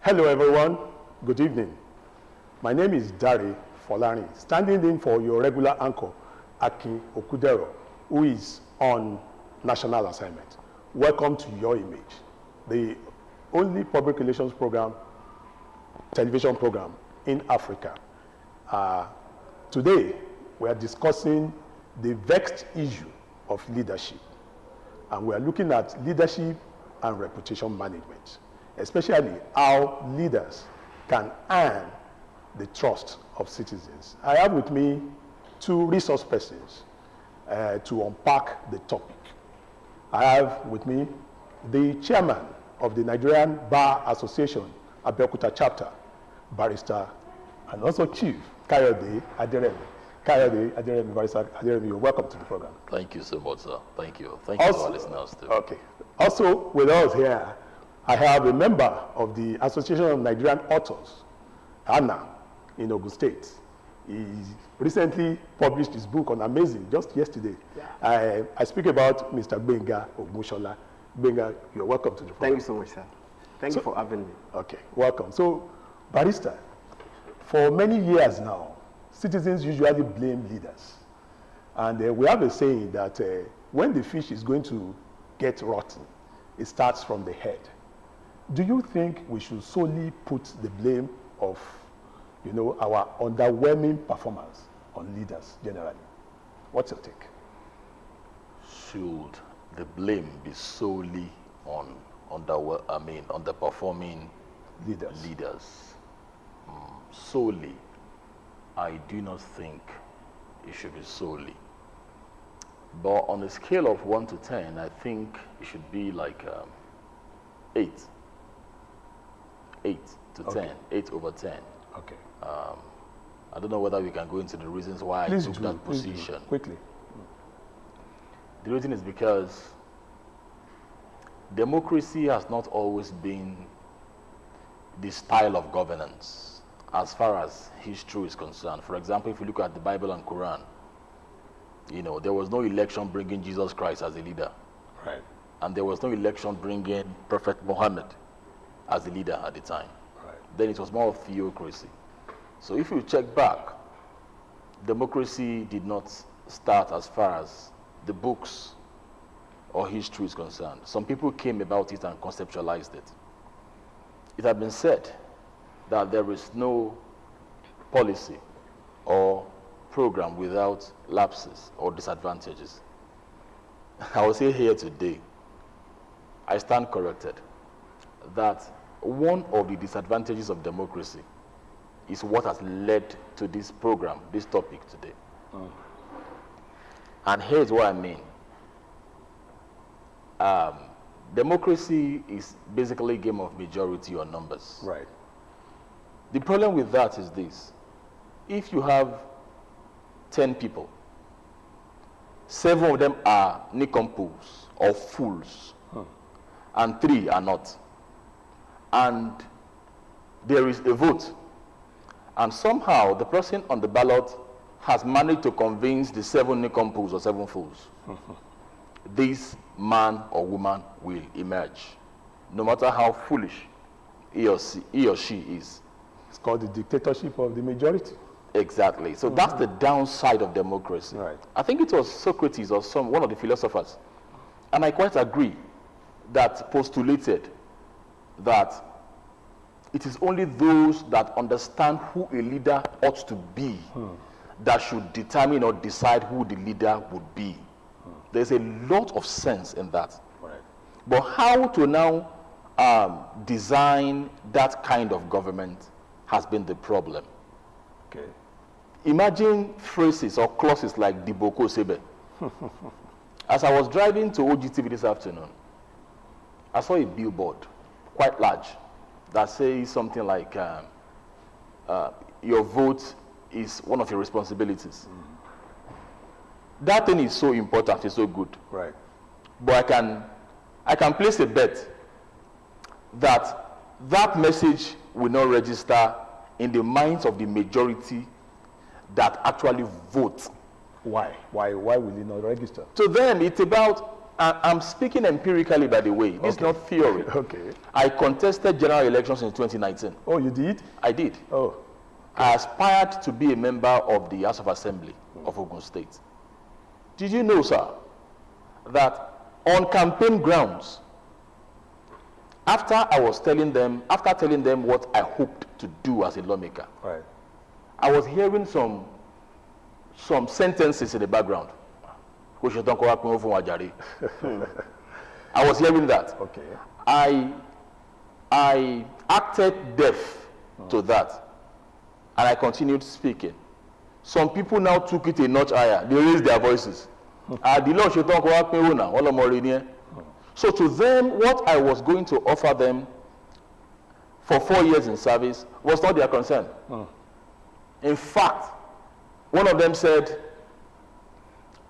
Hello everyone, good evening. My name is Dari Folani, standing in for your regular anchor, Akin Okudero, who is on national assignment. Welcome to Your Image, the only public relations program, television program in Africa. Today, we are discussing the vexed issue of leadership. And we are looking at leadership and reputation management, especially how leaders can earn the trust of citizens. I have with me two resource persons to unpack the topic. I have with me the chairman of the Nigerian Bar Association, Abeokuta chapter, barrister, and also chief, Kayode Aderemi. Kayode Aderemi, barrister Aderemi, you're welcome to the program. Thank you so much, sir. Thank you. Thank you to our listeners too. Okay. Also with us here, I have a member of the Association of Nigerian Authors, Anna, in Ogun State. He recently published his book on Amazing, just yesterday. Yeah. I speak about Mr. Benga Ogmushola. Benga, you're welcome to the program. Thank you so much, sir. Thank you for having me. Okay, welcome. So, barrister, for many years now, citizens usually blame leaders. And we have a saying that when the fish is going to get rotten, it starts from the head. Do you think we should solely put the blame of, our underwhelming performance on leaders generally? What's your take? Should the blame be solely on underperforming leaders? Solely, I do not think it should be solely. But on a scale of 1 to 10, I think it should be like 8. 8 to 10. 8 over 10. Okay. I don't know whether we can go into the reasons why I took that position. Quickly. The reason is because democracy has not always been the style of governance as far as history is concerned. For example, if you look at the Bible and Quran, there was no election bringing Jesus Christ as a leader. Right. And there was no election bringing Prophet Muhammad as a leader at the time. Right. Then it was more of theocracy. So if you check back, democracy did not start as far as the books or history is concerned. Some people came about it and conceptualized it. It had been said that there is no policy or program without lapses or disadvantages. I will say here today, I stand corrected, that one of the disadvantages of democracy is what has led to this program, this topic today. And here's what I mean. Democracy is basically a game of majority or numbers. Right. The problem with that is this. If you have 10 people, 7 of them are nincompoops or fools, and 3 are not, and there is a vote, and somehow the person on the ballot has managed to convince the 7 nincompoops or 7 fools, this man or woman will emerge, no matter how foolish he or she is. It's called the dictatorship of the majority. Exactly. So that's the downside of democracy. Right. I think it was Socrates or one of the philosophers, and I quite agree, that postulated that it is only those that understand who a leader ought to be that should determine or decide who the leader would be. There's a lot of sense in that. Right. But how to now design that kind of government has been the problem. Okay. Imagine phrases or clauses like Diboko Sebe. As I was driving to Ogtv this afternoon, I saw a billboard, quite large, that says something like, your vote is one of your responsibilities. That thing is so important, it's so good. Right. But I can place a bet that that message will not register in the minds of the majority that actually vote. Why? Why will it not register? To them, it's about I'm speaking empirically, by the way. This is not theory. Okay. I contested general elections in 2019. Oh, you did? I did. Oh. I aspired to be a member of the House of Assembly of Ogun State. Did you know, sir, that on campaign grounds, after telling them what I hoped to do as a lawmaker, Right. I was hearing some sentences in the background. I was hearing that. Okay. I acted deaf to that, and I continued speaking. Some people now took it a notch higher. They raised their voices. So to them, what I was going to offer them for 4 years in service was not their concern. In fact, one of them said,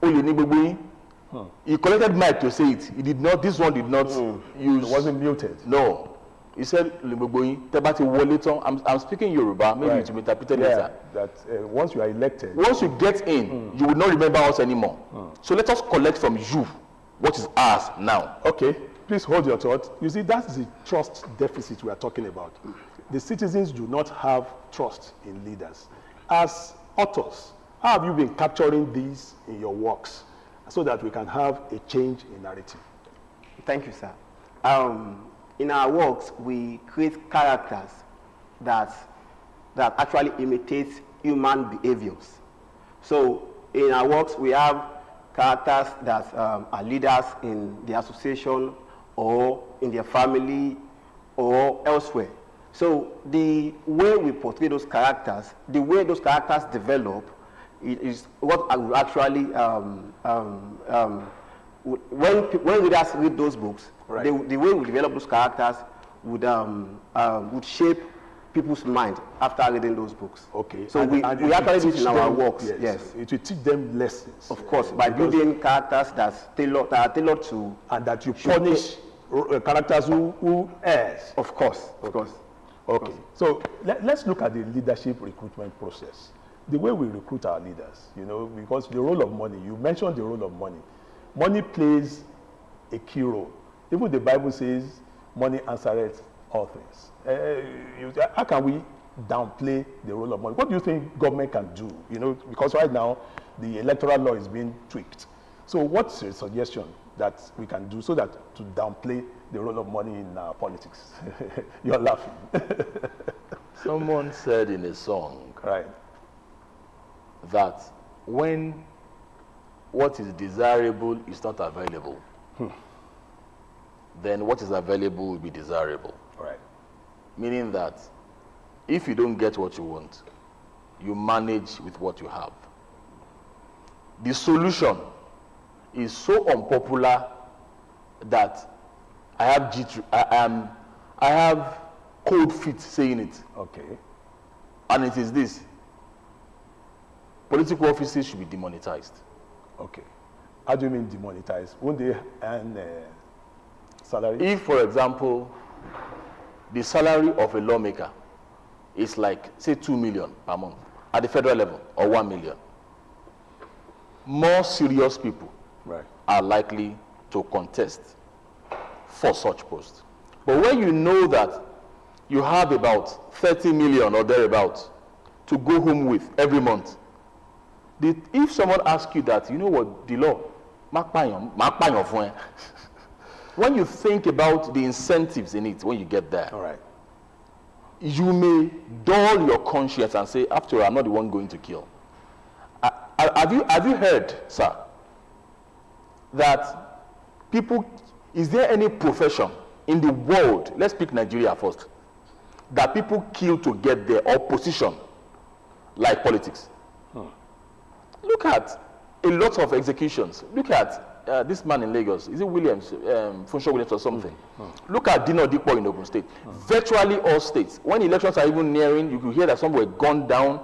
he collected mic to say it. He did not, this one did not use. It wasn't muted. No. He said, I'm speaking Yoruba, maybe it will be interpreted later. That once you are elected. Once you get in, you will not remember us anymore. So let us collect from you what is ours now. Okay, please hold your thought. You see, that's the trust deficit we are talking about. The citizens do not have trust in leaders. As authors, how have you been capturing these in your works so that we can have a change in narrative? Thank you, sir. In our works, we create characters that actually imitate human behaviors. So in our works, we have characters that are leaders in the association or in their family or elsewhere. So the way we portray those characters, the way those characters develop, is what I would actually, when readers read those books, right, the way we develop those characters would shape people's mind after reading those books. Okay. So we actually do it in our works. Yes. It will teach them lessons. Of course, by building characters that are tailored to. And that you punish characters who errs. Of course. Of course. Okay. So let's look at the leadership recruitment process. The way we recruit our leaders, because the role of money, you mentioned the role of money. Money plays a key role. Even the Bible says, money answereth all things. How can we downplay the role of money? What do you think government can do? Because right now, the electoral law is being tweaked. So what's your suggestion that we can do so that to downplay the role of money in politics? You're laughing. Someone said in a song, right, that when what is desirable is not available, then what is available will be desirable. Right. Meaning that if you don't get what you want, you manage with what you have. The solution is so unpopular that I have cold feet saying it. Okay. And it is this: political offices should be demonetized. Okay. How do you mean demonetized? Won't they earn salary? If, for example, the salary of a lawmaker is like, say, 2 million per month at the federal level, or 1 million, more serious people are likely to contest for such posts. But when you know that you have about 30 million or thereabouts to go home with every month, if someone asks you that, you know what, the law, when you think about the incentives in it, when you get there, all right, you may dull your conscience and say, after all, I'm not the one going to kill. Have you heard, sir, that people, is there any profession in the world, let's pick Nigeria first, that people kill to get there, or position, like politics? Look at a lot of executions. Look at this man in Lagos. Is it Williams, Funsho Williams or something? Look at Dino Dipo in Ogun State. Virtually all states. When elections are even nearing, you could hear that some were gunned down.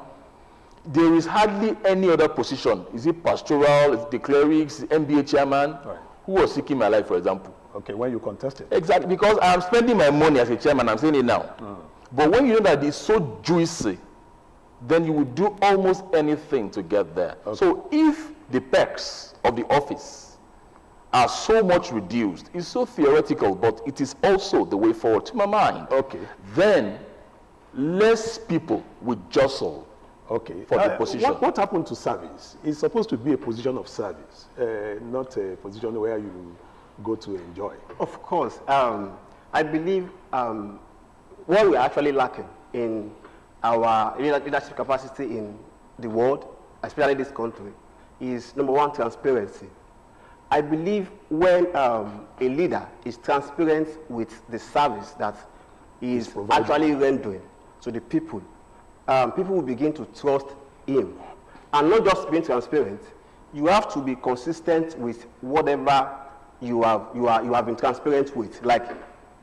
There is hardly any other position. Is it pastoral, is it the clerics, MBA chairman, who was seeking my life, for example? Okay, when you contested. Exactly, because I'm spending my money as a chairman, I'm saying it now. But when you know that it's so juicy, then you would do almost anything to get there. Okay. So if the perks of the office are so much reduced. It's so theoretical, but it is also the way forward to my mind. Okay. Then less people will jostle Okay. for the position. What happened to service? It's supposed to be a position of service, not a position where you go to enjoy. Of course. I believe what we're actually lacking in our leadership capacity in the world, especially this country, is number one, transparency. I believe when a leader is transparent with the service that he is actually rendering to the people, people will begin to trust him. And not just being transparent, you have to be consistent with whatever you have been transparent with. Like,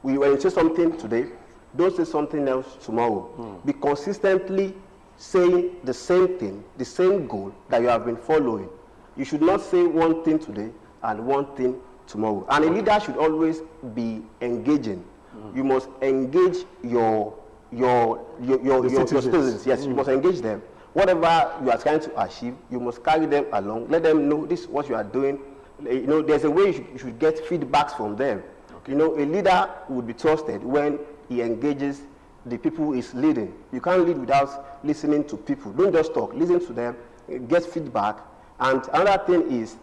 when you say something today, don't say something else tomorrow. Be consistently saying the same thing, the same goal that you have been following. You should not say one thing today and one thing tomorrow. And a leader should always be engaging. You must engage your citizens. Yes, you must engage them. Whatever you are trying to achieve, you must carry them along. Let them know this is what you are doing. You know, there's a way you should get feedbacks from them. Okay. You know, a leader would be trusted when he engages the people he's leading. You can't lead without listening to people. Don't just talk. Listen to them. Get feedback. And another thing is,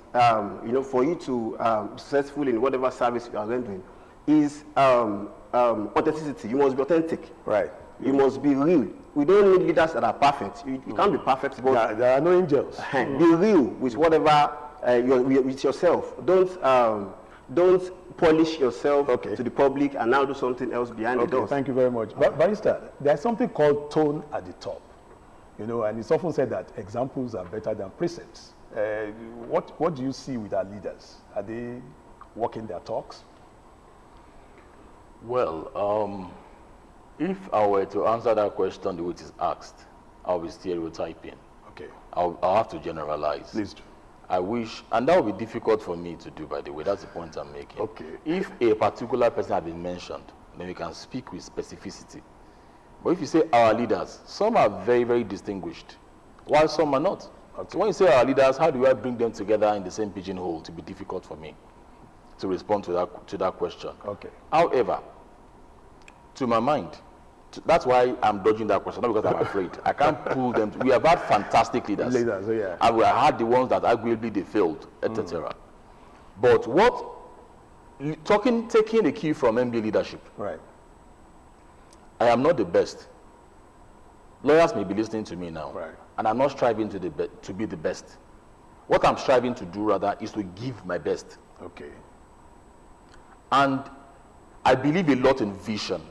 you know, for you to be successful in whatever service you are rendering, is authenticity. You must be authentic. Right. You must be real. We don't need leaders that are perfect. You can't be perfect, but there are no angels. Be real with whatever with yourself. Don't polish yourself to the public and now do something else behind the doors. Thank you very much. Barrister, there's something called tone at the top. You know, and it's often said that examples are better than precepts. What do you see with our leaders? Are they walking their talks? Well, if I were to answer that question the way it is asked, I'll be stereotyping. Okay. I'll have to generalize. Please do. I wish, and that would be difficult for me to do, by the way. That's the point I'm making. Okay. If a particular person has been mentioned, then we can speak with specificity. But if you say our leaders, some are very, very distinguished, while some are not. Okay. So when you say our leaders, how do I bring them together in the same pigeonhole? To be difficult for me to respond to that question. Okay. However, to my mind, that's why I'm dodging that question, not because I'm afraid. I can't pull them. We have had fantastic leaders. And we have had the ones that arguably they failed, etc. But taking the cue from MBA leadership. Right. I am not the best. Lawyers may be listening to me now. Right. And I'm not striving to be the best. What I'm striving to do rather is to give my best. Okay. And I believe a lot in vision.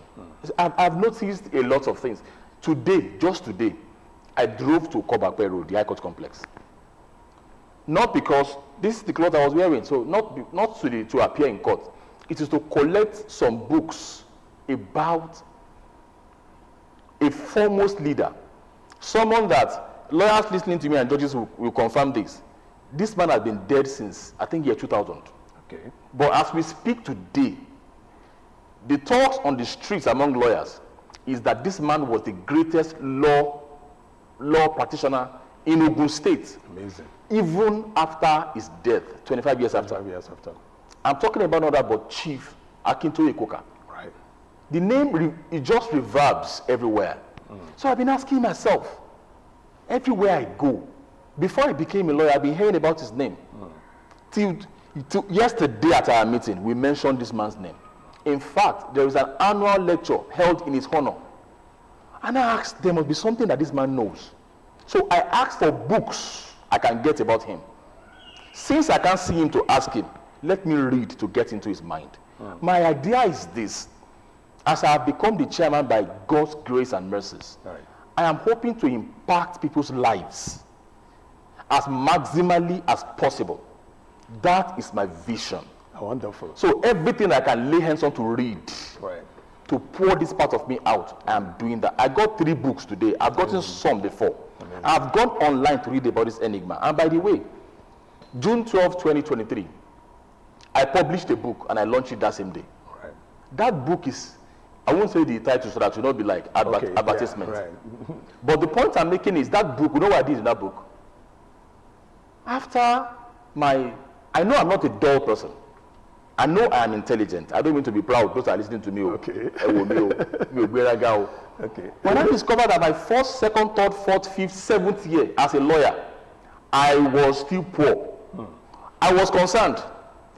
I've noticed a lot of things. Today, just today, I drove to Kobakwe Road, the High Court complex. Not because this is the cloth I was wearing, so not to appear in court. It is to collect some books about a foremost leader, someone that lawyers listening to me and judges will confirm this. This man has been dead since, I think, year 2000. Okay. But as we speak today, the talks on the streets among lawyers is that this man was the greatest law practitioner in Ogun State. Amazing. Even after his death, 25 years after. 25 years after. I'm talking about another but Chief Akintoye Koka. Right. The name, it just reverbs everywhere. So I've been asking myself, everywhere I go, before I became a lawyer, I've been hearing about his name. Till yesterday at our meeting, we mentioned this man's name. In fact, there is an annual lecture held in his honor. And I asked, there must be something that this man knows. So I asked for books I can get about him. Since I can't see him to ask him, let me read to get into his mind. My idea is this. As I have become the chairman by God's grace and mercies, I am hoping to impact people's lives as maximally as possible. That is my vision. Wonderful. So everything I can lay hands on to read, to pour this part of me out, I am doing that. I got 3 books today. I've gotten some before. I've gone online to read about this enigma. And by the way, June 12, 2023, I published a book and I launched it that same day. That book is, I won't say the title so that it will not be like advertisement. Yeah, but the point I'm making is that book, you know what I did in that book? After I know I'm not a dull person. I know I am intelligent. I don't mean to be proud. Those are listening to me. Okay. Okay. When I discovered that my first, second, third, fourth, fifth, seventh year as a lawyer, I was still poor. I was concerned.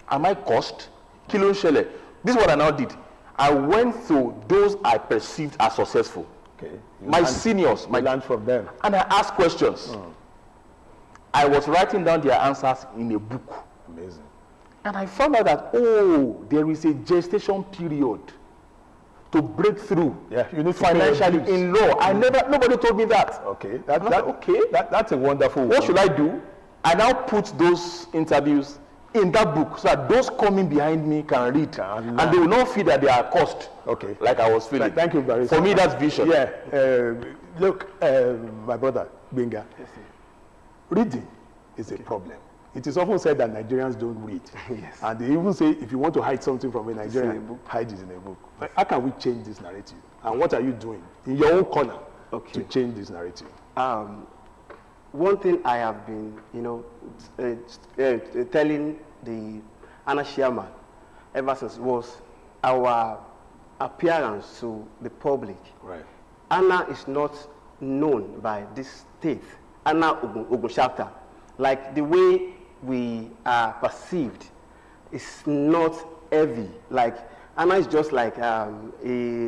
Am I cursed? Kilo shele. This is what I now did. I went through those I perceived as successful. Okay. My seniors. I learned from them. And I asked questions. I was writing down their answers in a book. Amazing. And I found out that, oh, there is a gestation period to break through. Yeah, you need financially in law. Nobody told me that. Okay, that's a wonderful What should I do? I now put those interviews in that book so that those coming behind me can read. And they will not feel that they are cursed. Okay. Like I was feeling. Thank you, Barrister. For me, that's vision. Yeah. Look, my brother, Benga, reading is a problem. It is often said that Nigerians don't read. Yes. And they even say if you want to hide something from a Nigerian, hide it in a book. But how can we change this narrative? And what are you doing in your own corner to change this narrative? One thing I have been, telling the Anna Chairman ever since was our appearance to the public. Right. Anna is not known by this state. Anna Ogun chapter, like the way we are perceived, is not heavy. Like Anna is just like a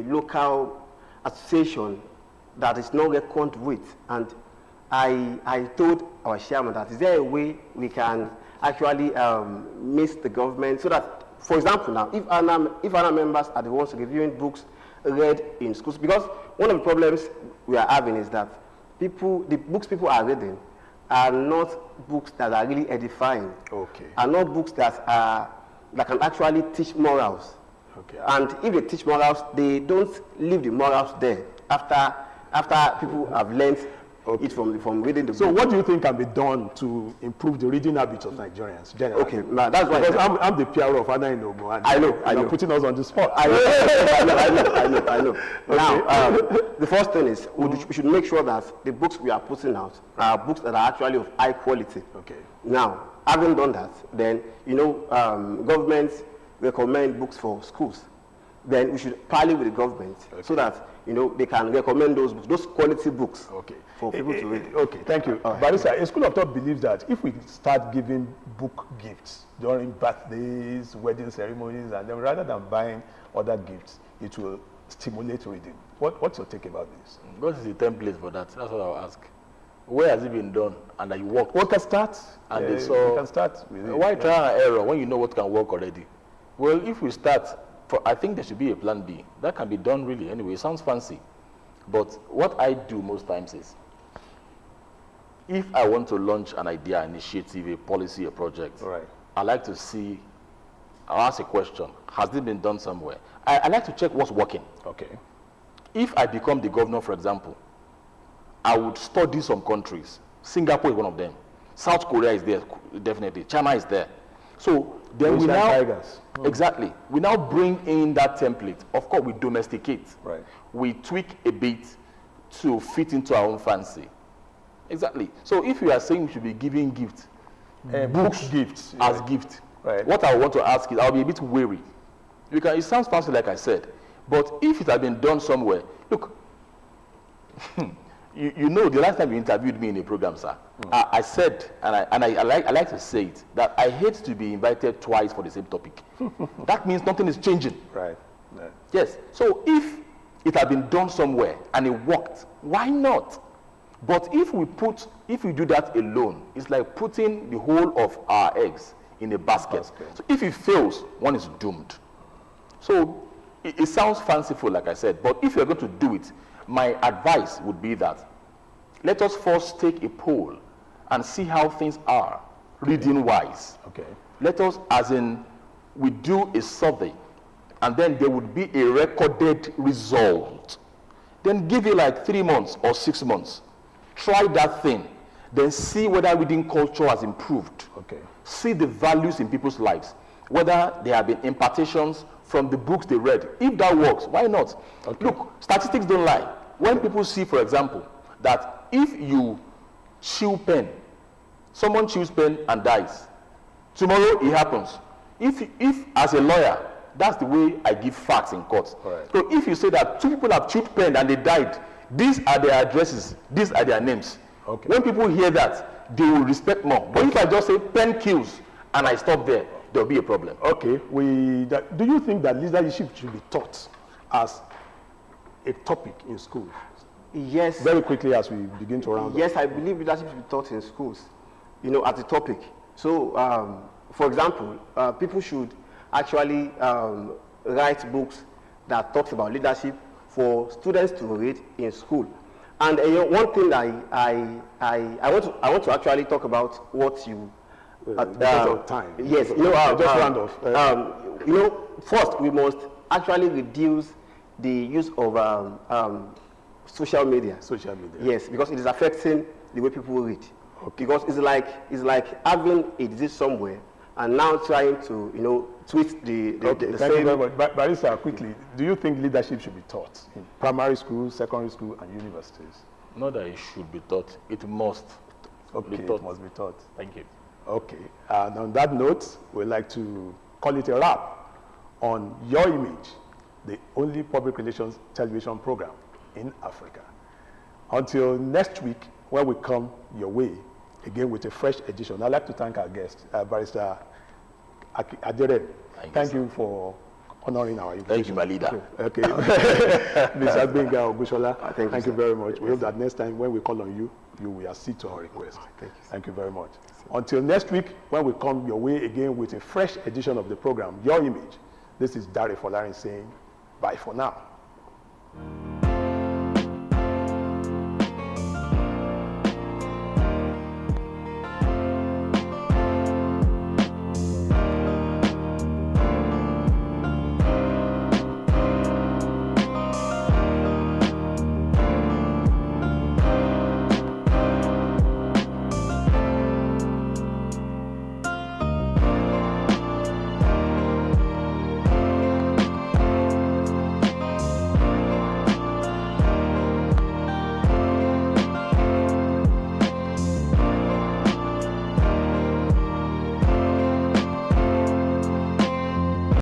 local association that is not reckoned with. And I told our chairman that is there a way we can actually miss the government so that, for example, now if Anna members are the ones reviewing books read in schools, because one of the problems we are having is that the books people are reading are not books that are really edifying. Okay. Are not books that can actually teach morals. Okay. And if they teach morals, they don't leave the morals there after people have learned it from reading the book. So what do you think can be done to improve the reading habits of Nigerians generally? Okay, now that's why. Because I'm the PR of Anna Inogo, and I know. You're putting us on the spot. I know. Okay. Now, the first thing is we should make sure that the books we are putting out are books that are actually of high quality. Okay. Now, having done that, then governments recommend books for schools. Then we should parley with the government so that they can recommend those books, those quality books for people to read. Okay, thank you. Barrister, a school of thought believes that if we start giving book gifts during birthdays, wedding ceremonies, and then rather than buying other gifts, it will stimulate reading. What's your take about this? What is the template for that? That's what I'll ask. Where has it been done? And that you worked? What can start? And they saw. You can start with it. Why try and error when you know what can work already? Well, if we start, I think there should be a plan B. That can be done really anyway. It sounds fancy. But what I do most times is, if I want to launch an idea, initiative, a policy, a project, I like to see, I'll ask a question. Has this been done somewhere? I like to check what's working. Okay. If I become the governor, for example, I would study some countries. Singapore is one of them. South Korea is there, definitely. China is there. So then we now, exactly, we now bring in that template. Of course, we domesticate. Right. We tweak a bit to fit into our own fancy. Exactly. So if you are saying we should be giving gifts, books gifts as gift, what I want to ask is, I'll be a bit wary. Because it sounds fancy, like I said, but if it had been done somewhere, look, you know, the last time you interviewed me in a program, sir, I said, and I like to say it, that I hate to be invited twice for the same topic. That means nothing is changing. Right. Yes. So if it had been done somewhere and it worked, why not? But if we do that alone, it's like putting the whole of our eggs in a basket. So if it fails, one is doomed. So it sounds fanciful, like I said, but if you're going to do it, my advice would be that let us first take a poll and see how things are, reading-wise. Okay. Let us, as in, we do a survey, and then there would be a recorded result. Then give it like 3 months or 6 months. Try that thing. Then see whether reading culture has improved. Okay. See the values in people's lives. Whether there have been impartations from the books they read. If that works, why not? Okay. Look, statistics don't lie. When people see, for example, that if you chew pen, someone chews pen and dies, tomorrow it happens, If as a lawyer, that's the way I give facts in court. Right. So if you say that 2 people have chewed pen and they died, these are their addresses, these are their names. Okay. When people hear that, they will respect more. But if I just say pen kills and I stop there, there will be a problem. Okay, do you think that leadership should be taught as a topic in schools? Yes. Very quickly as we begin to round up. Yes, I believe leadership should be taught in schools, as a topic. So, for example, people should actually write books that talks about leadership for students to read in school. And one thing I want to actually talk about what you because of time. Yes, just round off. First we must actually reduce the use of social media. Social media. Yes, because it is affecting the way people read. Okay. Because it's like having a disease somewhere and now trying to tweet the Thank you same. very much. Barrister, quickly, do you think leadership should be taught in primary school, secondary school, and universities? Not that it should be taught, it must Okay, be taught. it must be taught. Thank you. Okay, and on that note, we'd like to call it a wrap on Your Image, the only public relations television program in Africa. Until next week, when we come your way, again with a fresh edition. I'd like to thank our guest, Barrister Adere. Thank you for honoring our invitation. Thank you, my leader. Okay. Mr. Benga Ogushola, thank you very much. We hope that next time when we call on you, you will accede to our request. Thank you very much. Until next week, when we come your way again with a fresh edition of the program, Your Image, this is Dare Folarin saying bye for now.